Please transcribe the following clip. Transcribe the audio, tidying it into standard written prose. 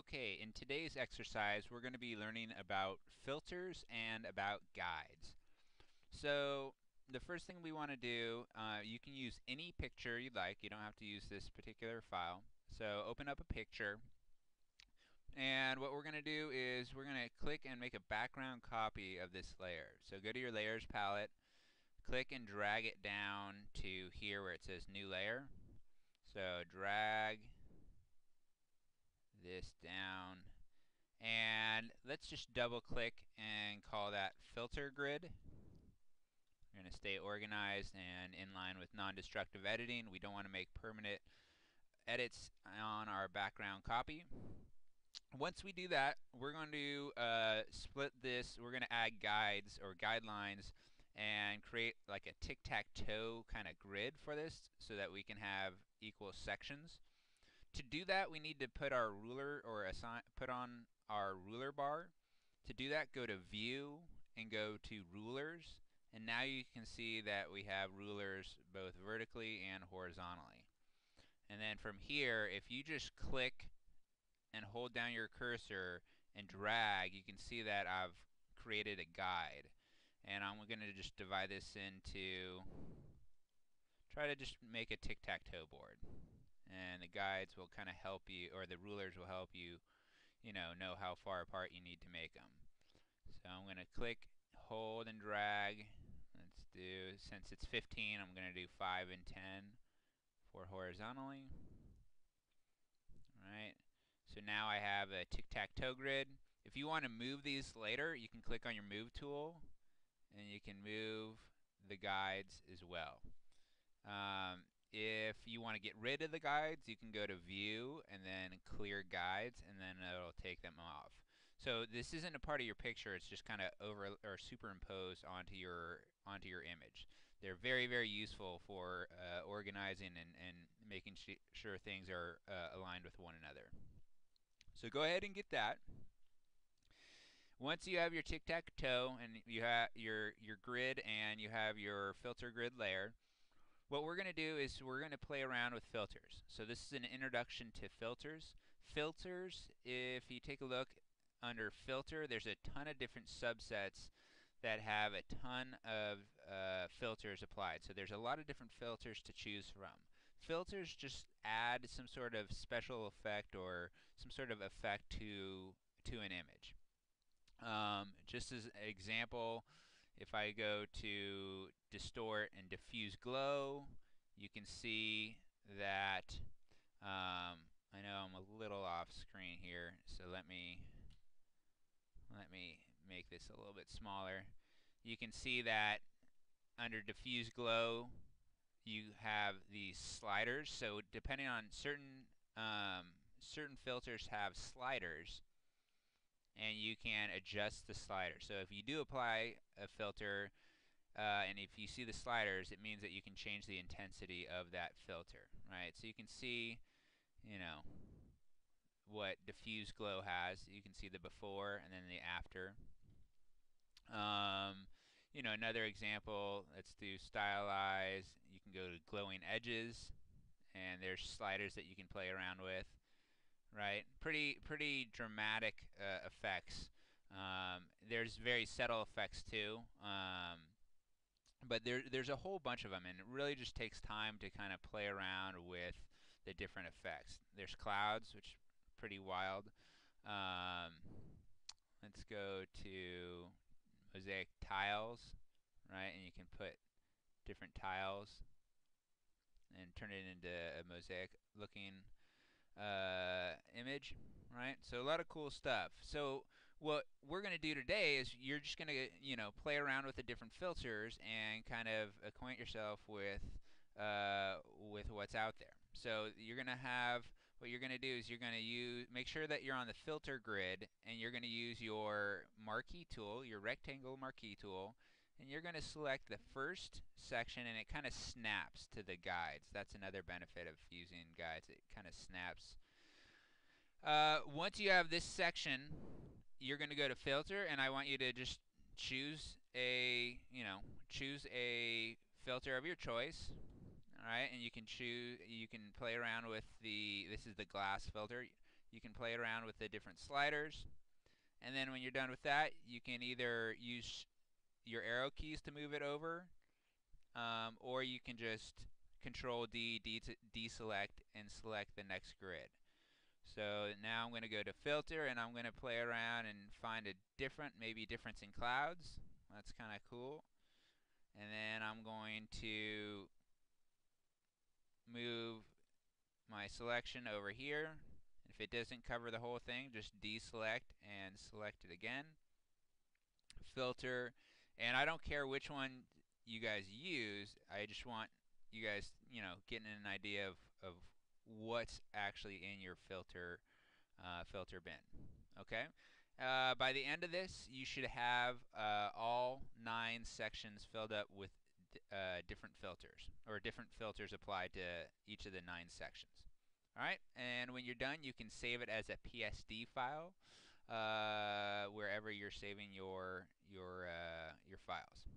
Okay, in today's exercise, we're going to be learning about filters and about guides. So, the first thing we want to do, you can use any picture you'd like. You don't have to use this particular file. So, open up a picture. And what we're going to do is we're going to click and make a background copy of this layer. So, go to your layers palette, click and drag it down to here where it says new layer. So, drag this down. And let's just double click and call that filter grid. We're going to stay organized and in line with non-destructive editing. We don't want to make permanent edits on our background copy. Once we do that, we're going to split this. We're going to add guides or guidelines and create like a tic-tac-toe kind of grid for this so that we can have equal sections. To do that, we need to put our ruler or put on our ruler bar. To do that, go to View and go to Rulers. And now you can see that we have rulers both vertically and horizontally. And then from here, if you just click and hold down your cursor and drag, you can see that I've created a guide. And I'm going to just divide this into, try to just make a tic-tac-toe board. And the guides will kind of help you, or the rulers will help you, know how far apart you need to make them. So I'm going to click, hold, and drag. Let's do, since it's 15, I'm going to do 5 and 10 for horizontally. Alright, so now I have a tic-tac-toe grid. If you want to move these later, you can click on your move tool, and you can move the guides as well. If you want to get rid of the guides, you can go to View and then Clear Guides, and then it'll take them off. So this isn't a part of your picture; it's just kind of over or superimposed onto your image. They're very, very useful for organizing and making sure things are aligned with one another. So go ahead and get that. Once you have your tic-tac-toe and you have your grid and you have your filter grid layer, what we're going to do is we're going to play around with filters. So this is an introduction to filters. Filters, if you take a look under filter, there's a ton of different subsets that have a ton of filters applied. So there's a lot of different filters to choose from. Filters just add some sort of special effect or some sort of effect to an image. Just as an example, if I go to distort and diffuse glow, you can see that I know I'm a little off screen here, so let me make this a little bit smaller. You can see that under diffuse glow you have these sliders. So depending on certain filters have sliders, and you can adjust the slider. So if you do apply a filter and if you see the sliders, it means that you can change the intensity of that filter, right? So you can see, what diffuse glow has. You can see the before and then the after. Another example, let's do stylize. You can go to glowing edges, and there's sliders that you can play around with. Right, pretty dramatic effects. There's very subtle effects too, but there's a whole bunch of them, and it really just takes time to kind of play around with the different effects. There's clouds, which are pretty wild. Um, let's go to mosaic tiles, right? And you can put different tiles and turn it into a mosaic looking image, right? So a lot of cool stuff. So what we're going to do today is you're just going to, play around with the different filters and kind of acquaint yourself with what's out there. So you're going to have, what you're going to do is you're going to make sure that you're on the filter grid, and you're going to use your marquee tool, your rectangle marquee tool, and you're going to select the first section, and it kind of snaps to the guides. That's another benefit of using guides. It kind of snaps. Once you have this section, you're going to go to filter, and I want you to just choose a filter of your choice. All right, and you can play around with this is the glass filter. You can play around with the different sliders. And then when you're done with that, you can either use your arrow keys to move it over, or you can just Control D, deselect, and select the next grid. So now I'm going to go to filter, and I'm going to play around and find a different, maybe difference in clouds. That's kind of cool. And then I'm going to move my selection over here. If it doesn't cover the whole thing, just deselect and select it again. Filter, and I don't care which one you guys use. I just want you guys, getting an idea of what's actually in your filter bin. Okay. By the end of this, you should have all 9 sections filled up with different filters, or different filters applied to each of the 9 sections. All right, and when you're done, you can save it as a PSD file wherever you're saving your files.